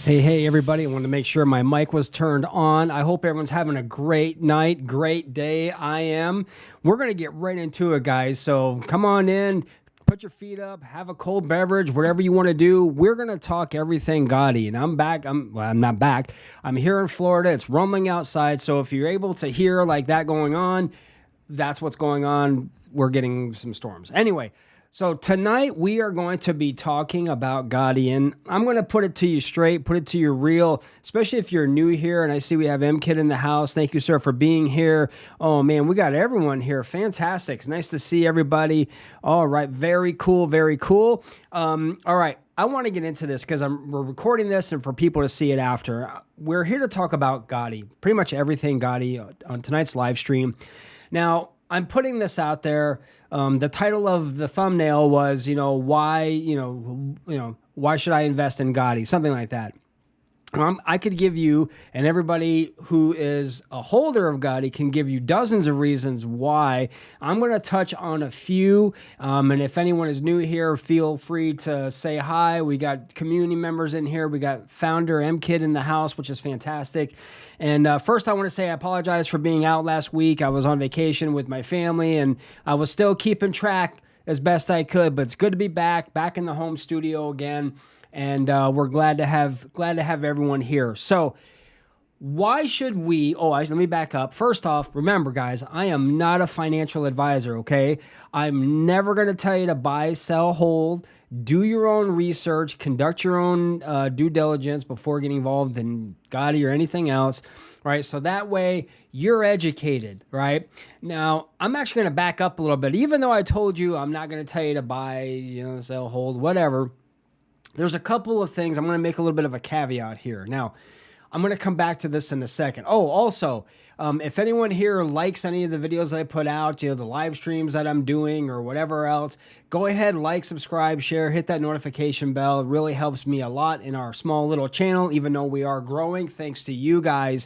Hey, everybody. I wanted to make sure my mic was turned on. I hope everyone's having a great night, great day. I am. We're going to get right into it, guys. So come on in, put your feet up, have a cold beverage, whatever you want to do. We're going to talk everything Gotti. And I'm back. I'm not back. I'm here in Florida. It's rumbling outside. So if you're able to hear like that going on, that's what's going on. We're getting some storms. Anyway. So tonight we are going to be talking about Gotti, and I'm going to put it to you straight, put it to you real, especially if you're new here. And I see we have M-Kid in the house. Thank you, sir, for being here. Oh man, we got everyone here. Fantastic. It's nice to see everybody. All right, very cool, very cool. All right, I want to get into this because we're recording this and for people to see it after. We're here to talk about Gotti, pretty much everything Gotti on tonight's live stream. Now, I'm putting this out there. The title of the thumbnail was, why should I invest in Gotti? Something like that. I could give you, and everybody who is a holder of Gotti can give you dozens of reasons why. I'm going to touch on a few, and if anyone is new here, feel free to say hi. We got community members in here. We got founder M-Kid in the house, which is fantastic. And first, I want to say I apologize for being out last week. I was on vacation with my family, and I was still keeping track as best I could, but it's good to be back in the home studio again. And we're glad to have everyone here. So why should we, let me back up. First off, remember guys, I am not a financial advisor, okay? I'm never going to tell you to buy, sell, hold. Do your own research, conduct your own due diligence before getting involved in Gotti or anything else, right? So that way you're educated, right? Now, I'm actually going to back up a little bit. Even though I told you I'm not going to tell you to buy, sell, hold, whatever, there's a couple of things. I'm going to make a little bit of a caveat here. Now, I'm going to come back to this in a second. Oh, also, if anyone here likes any of the videos that I put out, the live streams that I'm doing or whatever else, go ahead, like, subscribe, share, hit that notification bell. It really helps me a lot in our small little channel, even though we are growing thanks to you guys.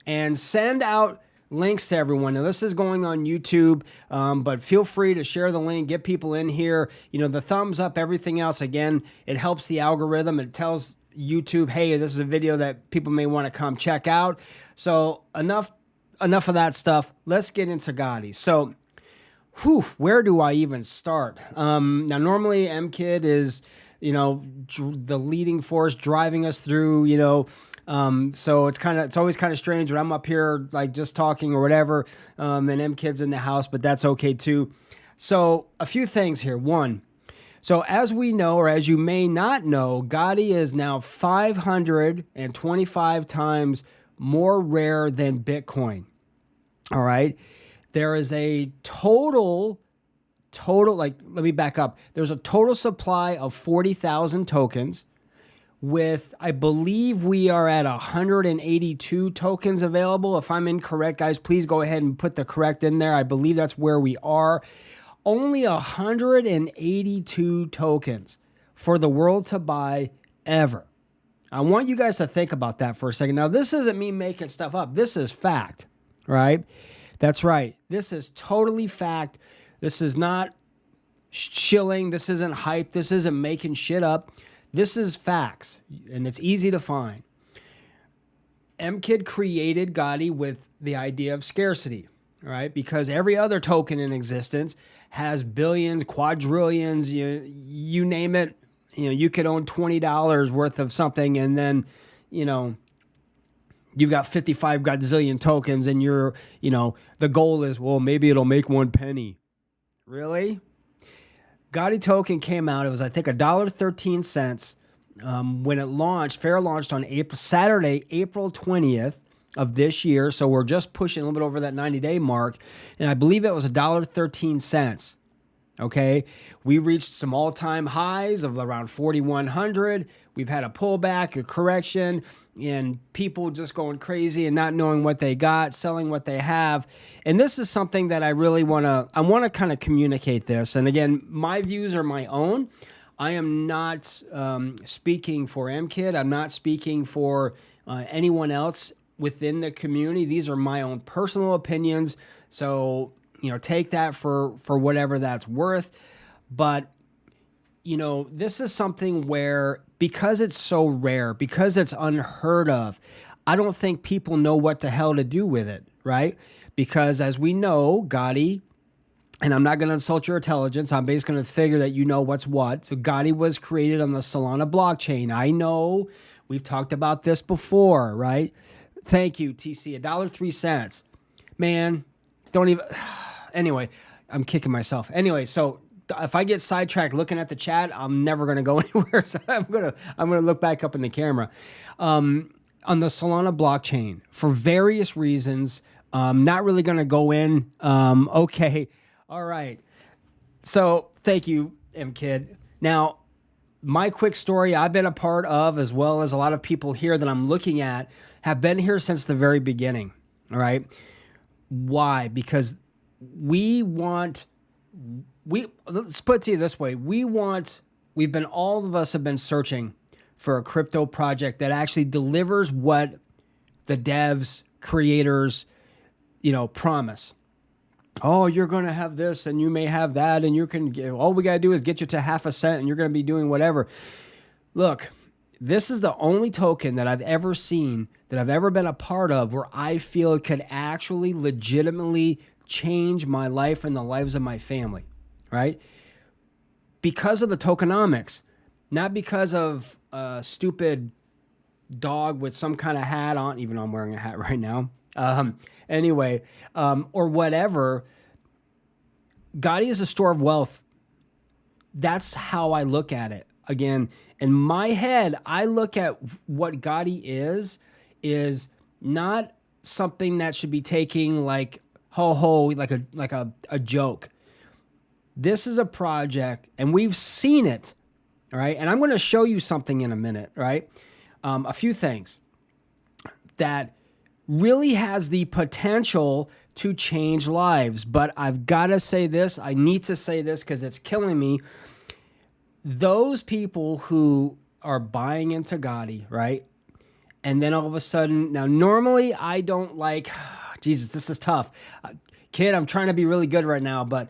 And send out links to everyone. Now, this is going on YouTube, but feel free to share the link, get people in here. The thumbs up, everything else, again, it helps the algorithm. It tells YouTube, hey, this is a video that people may want to come check out. So enough of that stuff. Let's get into Gotti. So, where do I even start? Now, normally M-Kid is, the leading force driving us through, so it's always kind of strange when I'm up here like just talking or whatever, and M-Kid's in the house, but that's okay too. So a few things here. One, so as we know, or as you may not know, Gotti is now 525 times more rare than Bitcoin. All right. There is a total, let me back up. There's a total supply of 40,000 tokens. With, I believe we are at 182 tokens available. If I'm incorrect, guys, please go ahead and put the correct in there. I believe that's where we are. Only 182 tokens for the world to buy ever. I want you guys to think about that for a second. Now, this isn't me making stuff up. This is fact, right? That's right. This is totally fact. This is not shilling. This isn't hype. This isn't making shit up. This is facts, and it's easy to find. M-Kid created Gotti with the idea of scarcity, right? Because every other token in existence has billions, quadrillions, you name it. You could own $20 worth of something, and then, you've got 55 gazillion tokens, and the goal is, well, maybe it'll make 1 penny. Really? Gotti token came out. It was, I think, $1.13 when it launched. Fair launched on Saturday, April 20th of this year. So we're just pushing a little bit over that 90-day mark. And I believe it was $1.13. Okay. We reached some all-time highs of around 4,100. We've had a pullback, a correction, and people just going crazy and not knowing what they got, selling what they have. And this is something that I really want to kind of communicate this. And again, my views are my own. I am not speaking for M-Kid. I'm not speaking for anyone else within the community. These are my own personal opinions. So, take that for whatever that's worth. But this is something where, because it's so rare, because it's unheard of, I don't think people know what the hell to do with it, right? Because as we know, Gotti, and I'm not going to insult your intelligence, I'm basically going to figure that you know what's what. So Gotti was created on the Solana blockchain. I know we've talked about this before, right? Thank you, TC, $1.03. Man, don't even, anyway, I'm kicking myself. Anyway, so if I get sidetracked looking at the chat, I'm never going to go anywhere. So I'm going to look back up in the camera. On the Solana blockchain, for various reasons, not really going to go in. Okay. All right. So thank you, M-Kid. Now, my quick story I've been a part of, as well as a lot of people here that I'm looking at, have been here since the very beginning. All right. Why? Because let's put it to you this way. All of us have been searching for a crypto project that actually delivers what the devs, creators, promise. Oh, you're going to have this and you may have that, and all we got to do is get you to half a cent and you're going to be doing whatever. Look, this is the only token that I've ever seen, that I've ever been a part of, where I feel it could actually legitimately change my life and the lives of my family, right? Because of the tokenomics, not because of a stupid dog with some kind of hat on, even though I'm wearing a hat right now. Or whatever. Gotti is a store of wealth. That's how I look at it. Again, in my head, I look at what Gotti is not something that should be taken like like a joke. This is a project, and we've seen it, all right? And I'm going to show you something in a minute, right? A few things that really has the potential to change lives. But I've got to say this. I need to say this because it's killing me. Those people who are buying into Gotti, right? And then all of a sudden, now normally I don't like, Jesus, this is tough. Kid, I'm trying to be really good right now. But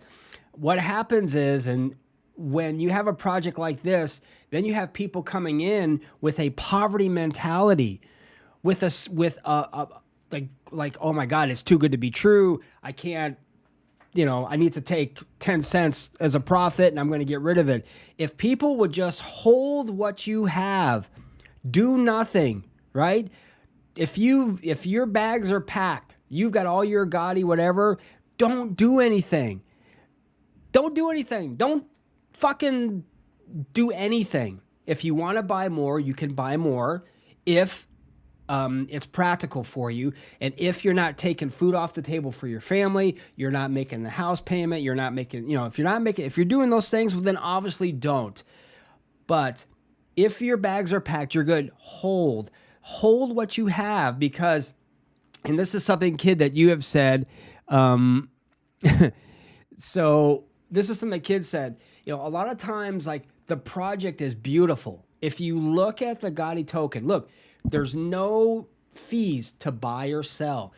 what happens is, and when you have a project like this, then you have people coming in with a poverty mentality, with like, oh my God, it's too good to be true. I can't, I need to take 10 cents as a profit and I'm going to get rid of it. If people would just hold what you have, do nothing, right? If your bags are packed, you've got all your Gotti, whatever, don't do anything. Don't do anything. Don't fucking do anything. If you want to buy more, you can buy more. If it's practical for you. And if you're not taking food off the table for your family, you're not making the house payment, you're not making, if you're doing those things, well, then obviously don't. But if your bags are packed, you're good. Hold what you have, because, and this is something, Kid, that you have said. So this is something that Kid said, a lot of times, like, the project is beautiful. If you look at the Gotti token, look, there's no fees to buy or sell.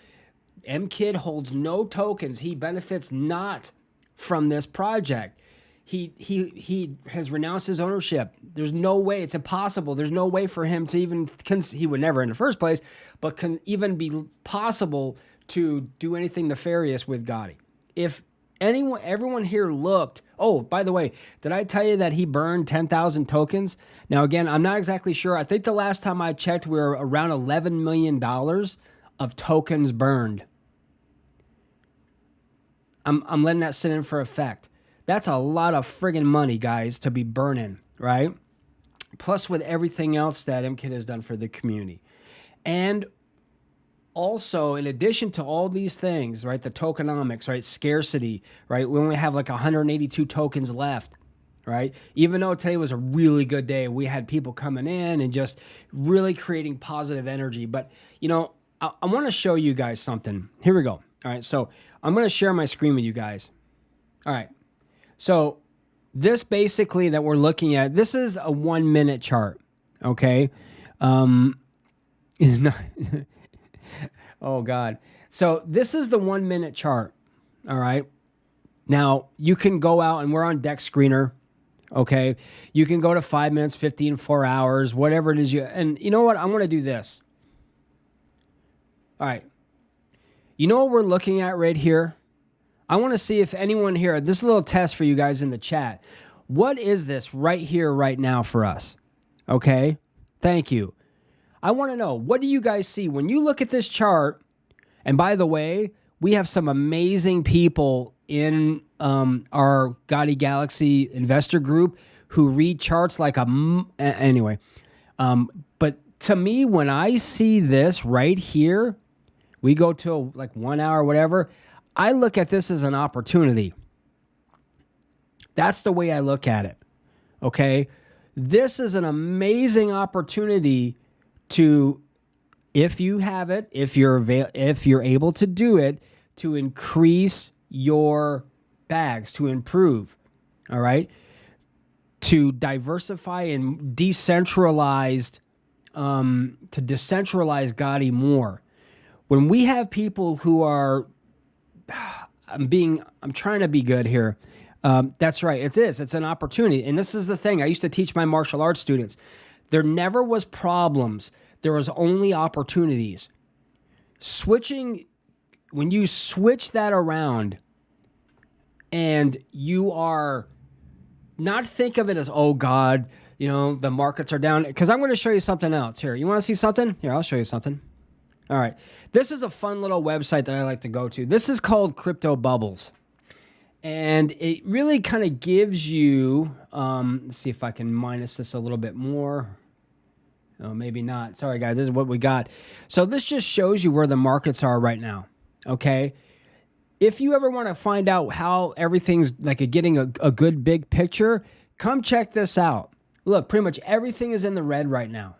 M-Kid holds no tokens. He benefits not from this project. He has renounced his ownership. There's no way. It's impossible. There's no way for him to even, he would never in the first place, but can even be possible to do anything nefarious with Gotti. If everyone here looked, oh, by the way, did I tell you that he burned 10,000 tokens? Now, again, I'm not exactly sure. I think the last time I checked, we were around $11 million of tokens burned. I'm letting that sit in for effect. That's a lot of friggin' money, guys, to be burning, right? Plus with everything else that M-Kid has done for the community. And also, in addition to all these things, right, the tokenomics, right, scarcity, right, we only have like 182 tokens left, right? Even though today was a really good day, we had people coming in and just really creating positive energy. But, I want to show you guys something. Here we go. All right, so I'm going to share my screen with you guys. All right, so this basically that we're looking at, this is a 1 minute chart, okay? It's not... Oh, God. So this is the 1 minute chart, all right? Now, you can go out, and we're on Deck Screener, Okay. You can go to 5 minutes, 15, 4 hours, whatever it is and you know what? I'm going to do this. All right. You know what we're looking at right here? I want to see if anyone here, this is a little test for you guys in the chat. What is this right here, right now for us? Okay. Thank you. I want to know, what do you guys see when you look at this chart? And by the way, we have some amazing people in our Gotti Galaxy investor group who read charts like anyway. But to me, when I see this right here, we go to like 1 hour, whatever, I look at this as an opportunity. That's the way I look at it. Okay. This is an amazing opportunity to, if you have it, if you're able to do it, to increase your bags, to improve, all right, to diversify and decentralize Gotti more. When we have people who are, I'm trying to be good here. That's right. It's an opportunity. And this is the thing I used to teach my martial arts students. There never was problems. There was only opportunities. When you switch that around and you are not think of it as, oh God, the markets are down. Because I'm going to show you something else here. You want to see something? Here, I'll show you something. All right. This is a fun little website that I like to go to. This is called Crypto Bubbles. And it really kind of gives you, let's see if I can minus this a little bit more. Oh, maybe not. Sorry, guys. This is what we got. So this just shows you where the markets are right now. Okay. If you ever want to find out how everything's getting a good big picture, come check this out. Look, pretty much everything is in the red right now.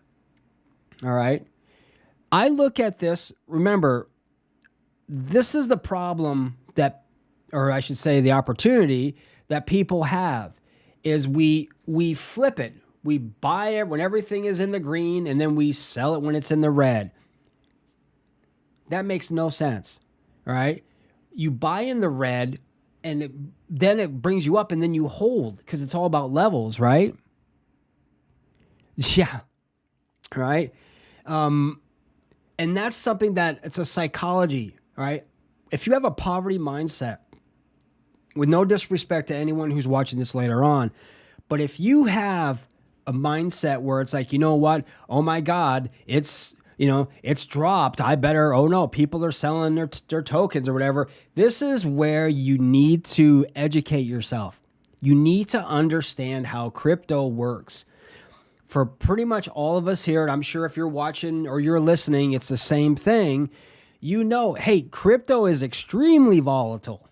All right. I look at this. Remember, this is the problem or I should say the opportunity that people have is we flip it. We buy it when everything is in the green and then we sell it when it's in the red. That makes no sense. All right. You buy in the red and then it brings you up and then you hold because it's all about levels, right? Yeah. Right. And that's something that it's a psychology. All right. If you have a poverty mindset, with no disrespect to anyone who's watching this later on, but if you have a mindset where it's like, you know what? Oh my God, it's dropped. I better, oh no, people are selling their tokens or whatever. This is where you need to educate yourself. You need to understand how crypto works. For pretty much all of us here, and I'm sure if you're watching or you're listening, it's the same thing. Hey, crypto is extremely volatile.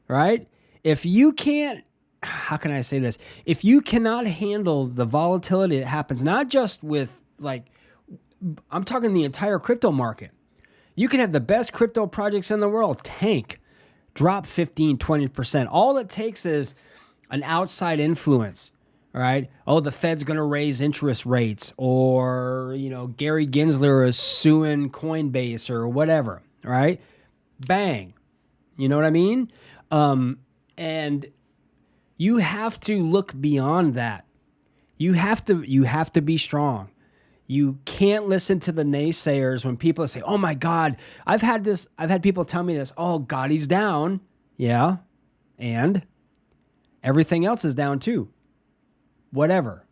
Right? If you can't, how can I say this? If you cannot handle the volatility that happens, not just with I'm talking the entire crypto market. You can have the best crypto projects in the world tank, drop 15, 20%. All it takes is an outside influence. All right. Oh, the Fed's going to raise interest rates, or, Gary Gensler is suing Coinbase or whatever. Right? Bang. You know what I mean? And you have to look beyond that. You have to be strong. You can't listen to the naysayers when people say, oh my God, I've had people tell me this. Oh, Gotti's down. Yeah. And everything else is down too. Whatever.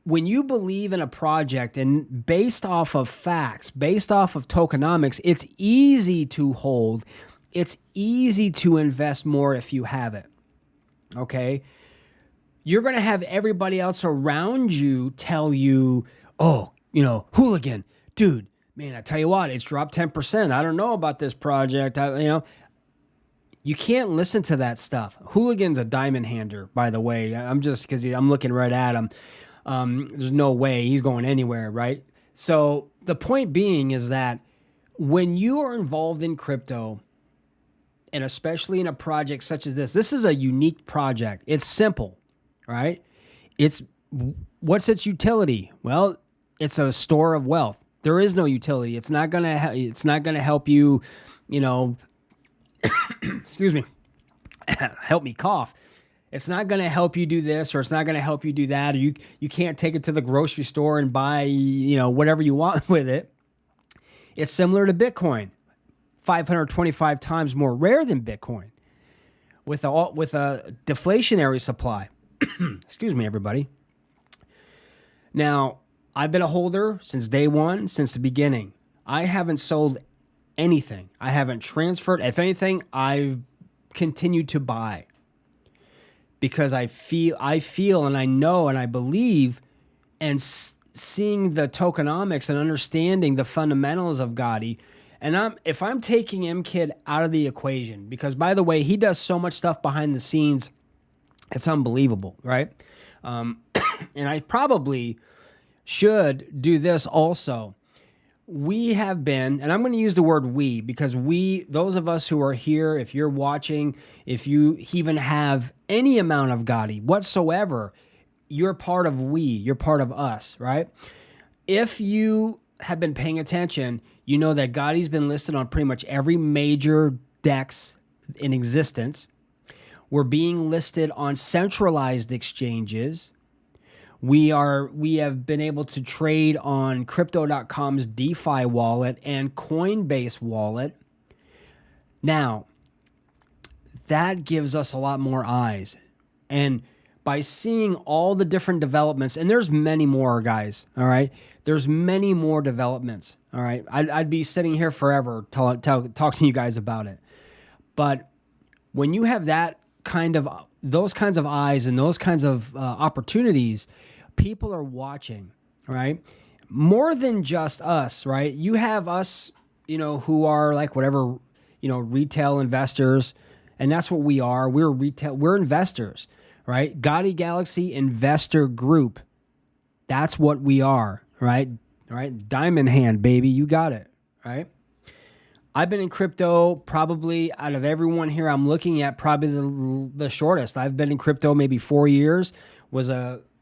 When you believe in a project and based off of facts, based off of tokenomics, it's easy to hold. It's easy to invest more if you have it. Okay? You're going to have everybody else around you tell you, oh, hooligan, dude, man, I tell you what, it's dropped 10%. I don't know about this project. You can't listen to that stuff. Hooligan's a diamond hander, by the way. I'm looking right at him. There's no way he's going anywhere, right? So the point being is that when you are involved in crypto, and especially in a project such as this is a unique project. It's simple, right? What's its utility? Well, it's a store of wealth. There is no utility. It's not gonna help you, excuse me, help me cough. It's not going to help you do this, or it's not going to help you do that, or you can't take it to the grocery store and buy, whatever you want with it. It's similar to Bitcoin, 525 times more rare than Bitcoin, with a deflationary supply. Excuse me, everybody. Now, I've been a holder since day one, since the beginning. I haven't sold anything. I haven't transferred. If anything, I've continued to buy because I feel and I know and I believe, and seeing the tokenomics and understanding the fundamentals of Gotti. And if I'm taking MKid out of the equation, because by the way, he does so much stuff behind the scenes, it's unbelievable, right? And I probably should do this also. We have been, and I'm going to use the word we, because those of us who are here, if you're watching, if you even have any amount of Gotti whatsoever, you're part of you're part of us, right? If you have been paying attention, you know that Gotti's been listed on pretty much every major DEX in existence. We're being listed on centralized exchanges. We have been able to trade on Crypto.com's DeFi wallet and Coinbase wallet. Now, that gives us a lot more eyes. And by seeing all the different developments, and there's many more, guys, all right? There's many more developments, all right? I'd be sitting here forever talking to you guys about it. But when you have those kinds of eyes and those kinds of opportunities, people are watching, right? More than just us, right? You have us, who are like whatever, retail investors, and that's what we are. We're investors, right? Gotti Galaxy Investor Group. That's what we are, right? All right, diamond hand, baby, you got it, right? I've been in crypto probably out of everyone here I'm looking at probably the shortest. I've been in crypto maybe 4 years.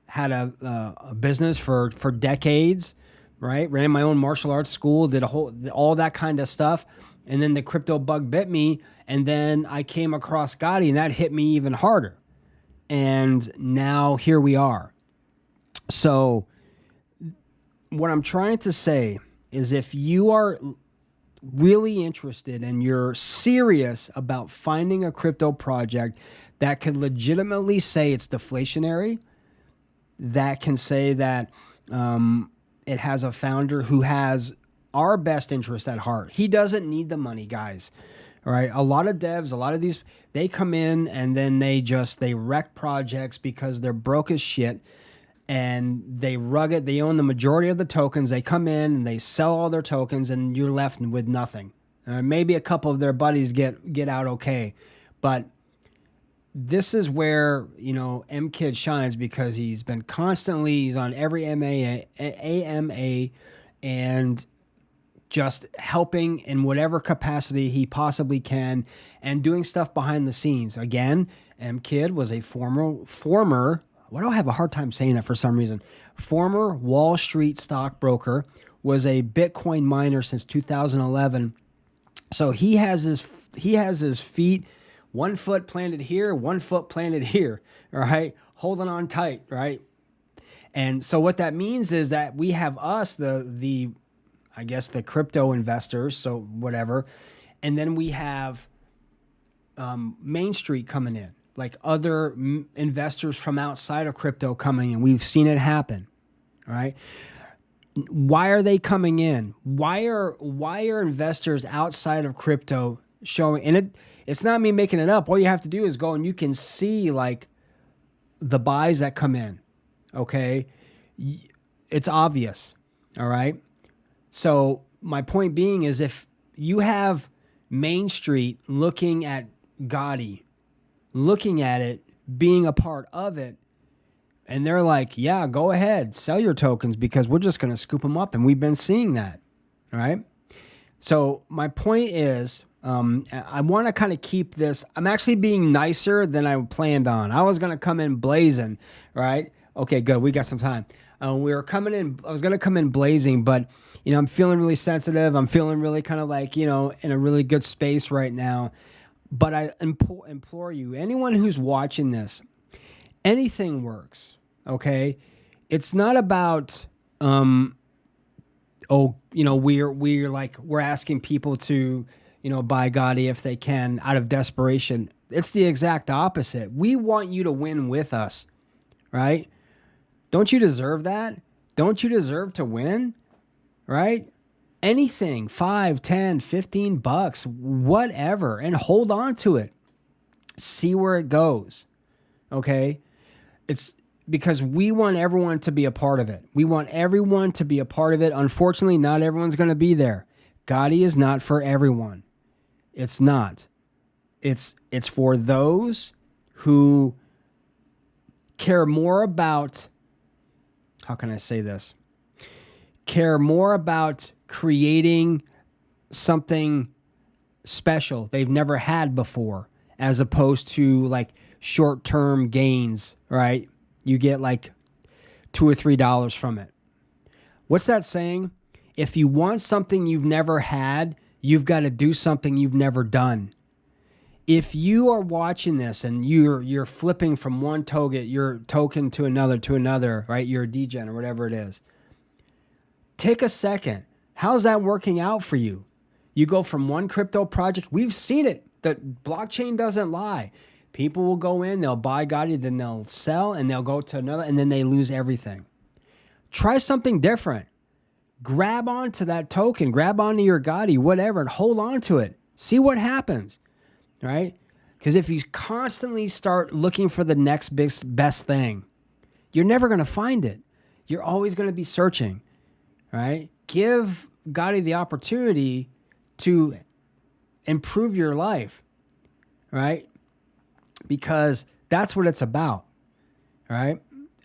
Had a business for decades, right? Ran my own martial arts school, did all that kind of stuff, and then the crypto bug bit me, and then I came across Gotti, and that hit me even harder. And now here we are. So what I'm trying to say is, if you are really interested and you're serious about finding a crypto project that could legitimately say it's deflationary, that can say that it has a founder who has our best interest at heart. He doesn't need the money, guys. All right. A lot of devs, a lot of these, they come in and then they wreck projects because they're broke as shit, and they own the majority of the tokens. They come in and they sell all their tokens, and you're left with nothing. Maybe a couple of their buddies get out okay, but this is where, MKid shines, because he's on every AMA and just helping in whatever capacity he possibly can, and doing stuff behind the scenes. Again, MKid was a former, why do I have a hard time saying that for some reason? Former Wall Street stockbroker, was a Bitcoin miner since 2011. So he has his feet, 1 foot planted here, 1 foot planted here, all right? Holding on tight, right? And so what that means is that we have us, the crypto investors, so whatever, and then we have Main Street coming in, like other investors from outside of crypto coming in. We've seen it happen, all right? Why are they coming in? Why are investors outside of crypto showing? And it's not me making it up. All you have to do is go and you can see like the buys that come in, okay? It's obvious, all right? So my point being is, if you have Main Street looking at Gotti, looking at it, being a part of it, and they're like, yeah, go ahead, sell your tokens, because we're just going to scoop them up. And we've been seeing that, all right? So my point is, I want to kind of keep this. I'm actually being nicer than I planned on. I was going to come in blazing, right? Okay, good. We got some time. I was going to come in blazing, but, I'm feeling really sensitive. I'm feeling really kind of like, in a really good space right now. But I implore you, anyone who's watching this, Anything works, okay? It's not about, we're asking people to, buy Gotti if they can out of desperation. It's the exact opposite. We want you to win with us, right? Don't you deserve that? Don't you deserve to win, right? Anything, 5, 10, 15 bucks, whatever, and hold on to it. See where it goes, okay? It's because we want everyone to be a part of it. We want everyone to be a part of it. Unfortunately, not everyone's going to be there. Gotti is not for everyone. It's not. It's for those who care more about, how can I say this? Care more about creating something special they've never had before, as opposed to like short-term gains, right? You get like $2 or $3 from it. What's that saying? If you want something you've never had, you've got to do something you've never done. If you are watching this and you're flipping from one token to another, right? You're a degen or whatever it is. Take a second. How's that working out for you? You go from one crypto project. We've seen it. The blockchain doesn't lie. People will go in, they'll buy Gotti, then they'll sell, and they'll go to another, and then they lose everything. Try something different. Grab onto that token, grab onto your Gotti, whatever, and hold on to it. See what happens, right? Because if you constantly start looking for the next best thing, you're never going to find it. You're always going to be searching, right? Give Gotti the opportunity to improve your life, right? Because that's what it's about, right?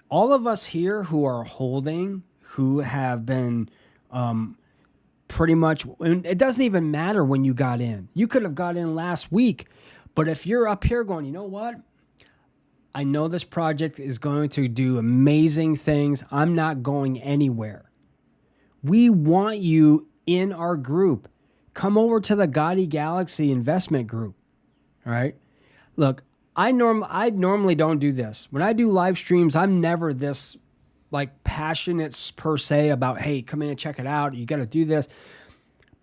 All of us here who are holding, who have been pretty much, and it doesn't even matter when you got in. You could have got in last week, but if you're up here going, you know what? I know this project is going to do amazing things. I'm not going anywhere. We want you in our group. Come over to the Gotti Galaxy investment group, all right? Look, I normally don't do this. When I do live streams, I'm never this like passionate per se about, hey, come in and check it out. You got to do this.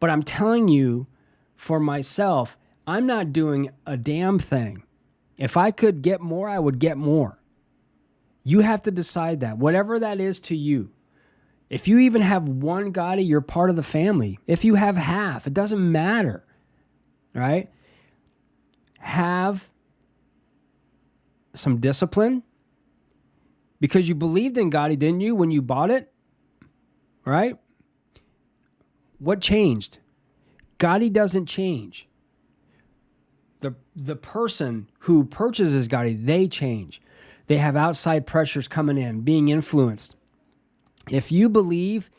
But I'm telling you, for myself, I'm not doing a damn thing. If I could get more, I would get more. You have to decide that, whatever that is to you. If you even have one Gotti, you're part of the family. If you have half, it doesn't matter, right? Have some discipline, because you believed in Gotti, didn't you, when you bought it, right? What changed? Gotti doesn't change. The person who purchases Gotti, they change. They have outside pressures coming in, being influenced. If you believe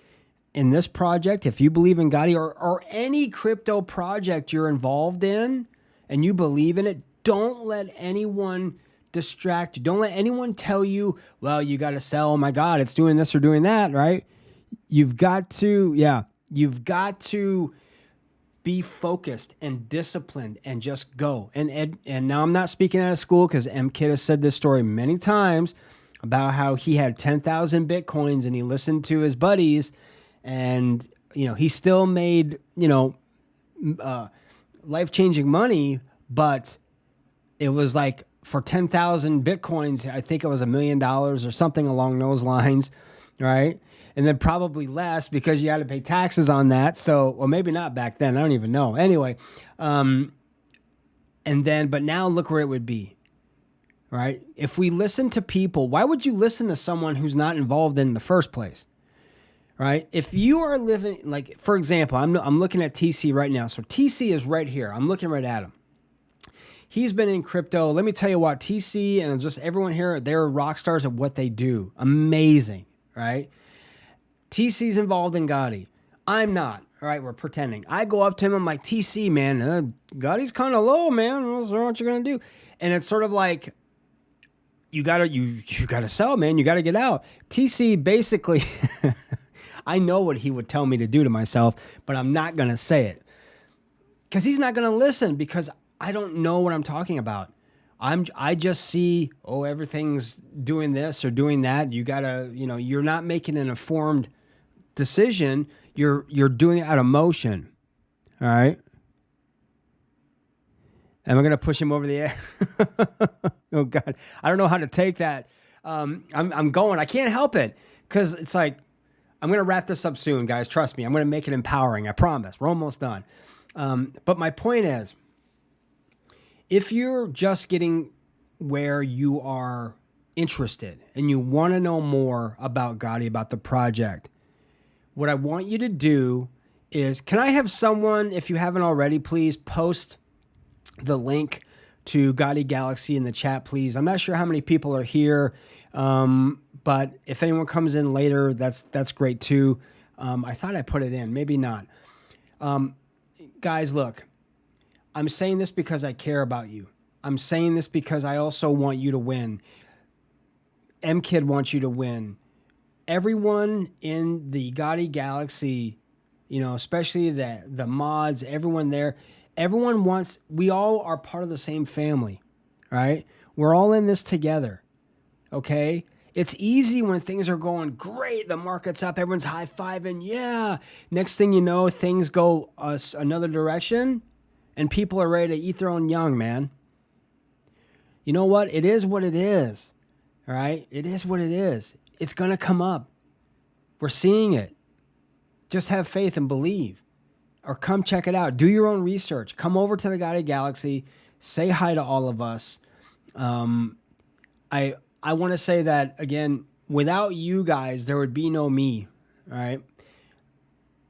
in this project, if you believe in Gotti or any crypto project you're involved in and you believe in it, don't let anyone distract you. Don't let anyone tell you, well, you got to sell. Oh my God, it's doing this or doing that, right? You've got to be focused and disciplined and just go. And now I'm not speaking out of school, because M. Kid has said this story many times about how he had 10,000 Bitcoins and he listened to his buddies, and, he still made, life-changing money, but it was like for 10,000 Bitcoins, I think it was $1 million or something along those lines, right? And then probably less because you had to pay taxes on that. So, or maybe not back then. I don't even know. Anyway, but now look where it would be, right? If we listen to people, why would you listen to someone who's not involved in the first place, right? If you are living, like, for example, I'm looking at TC right now. So TC is right here. I'm looking right at him. He's been in crypto. Let me tell you what, TC and just everyone here, they're rock stars at what they do. Amazing, right? TC's involved in Gotti. I'm not. All right, we're pretending. I go up to him. I'm like, TC, man, Gotti's kind of low, man. What you gonna do? And it's sort of like, you gotta sell, man. You gotta get out. TC basically, I know what he would tell me to do to myself, but I'm not gonna say it because he's not gonna listen, because I don't know what I'm talking about. I just see, oh, everything's doing this or doing that. You gotta, you're not making an informed decision. You're doing it out of emotion. All right. Am I gonna push him over the air? Oh God, I don't know how to take that. I'm going. I can't help it because it's like I'm gonna wrap this up soon, guys. Trust me. I'm gonna make it empowering. I promise. We're almost done. But my point is, if you're just getting where you are interested and you want to know more about Gotti, about the project, what I want you to do is, can I have someone, if you haven't already, please post the link to Gotti Galaxy in the chat, please. I'm not sure how many people are here, but if anyone comes in later, that's great too. I thought I put it in, maybe not. Guys, look. I'm saying this because I care about you. I'm saying this because I also want you to win. MKid wants you to win. Everyone in the Gotti Galaxy, especially the mods, everyone there, everyone wants, we all are part of the same family, right? We're all in this together, okay? It's easy when things are going great, the market's up, everyone's high-fiving, yeah. Next thing you know, things go another direction, and people are ready to eat their own young, man. You know what? It is what it is. All right? It is what it is. It's going to come up. We're seeing it. Just have faith and believe. Or come check it out. Do your own research. Come over to the Gotti Galaxy. Say hi to all of us. I want to say that, again, without you guys, there would be no me. All right?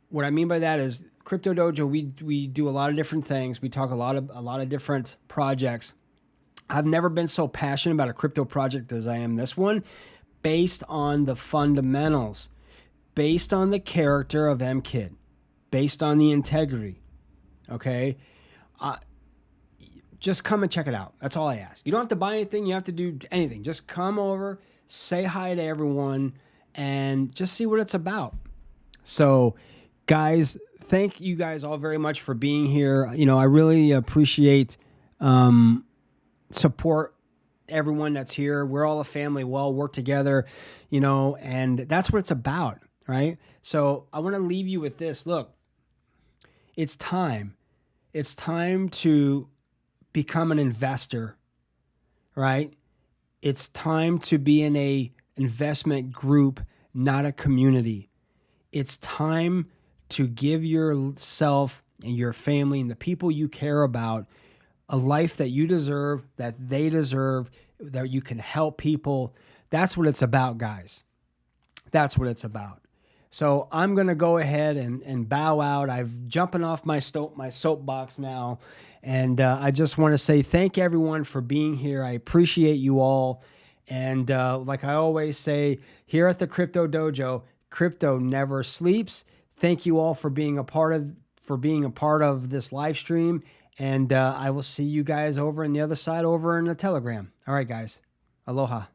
What I mean by that is, Crypto Dojo, we do a lot of different things. We talk a lot of different projects. I've never been so passionate about a crypto project as I am this one, based on the fundamentals, based on the character of MKid, based on the integrity. Okay? Just come and check it out. That's all I ask. You don't have to buy anything. You have to do anything. Just come over, say hi to everyone, and just see what it's about. So, guys, thank you guys all very much for being here. I really appreciate support everyone that's here. We're all a family. We all work together, and that's what it's about, right? So I want to leave you with this. Look, it's time. It's time to become an investor, right? It's time to be in a investment group, not a community. It's time to give yourself and your family and the people you care about a life that you deserve, that they deserve, that you can help people. That's what it's about, guys. That's what it's about. So I'm going to go ahead and bow out. I'm jumping off my soapbox now. And I just want to say thank everyone for being here. I appreciate you all. And like I always say, here at the Crypto Dojo, crypto never sleeps. Thank you all for being a part of this live stream. And I will see you guys over on the other side over in the Telegram. All right, guys. Aloha.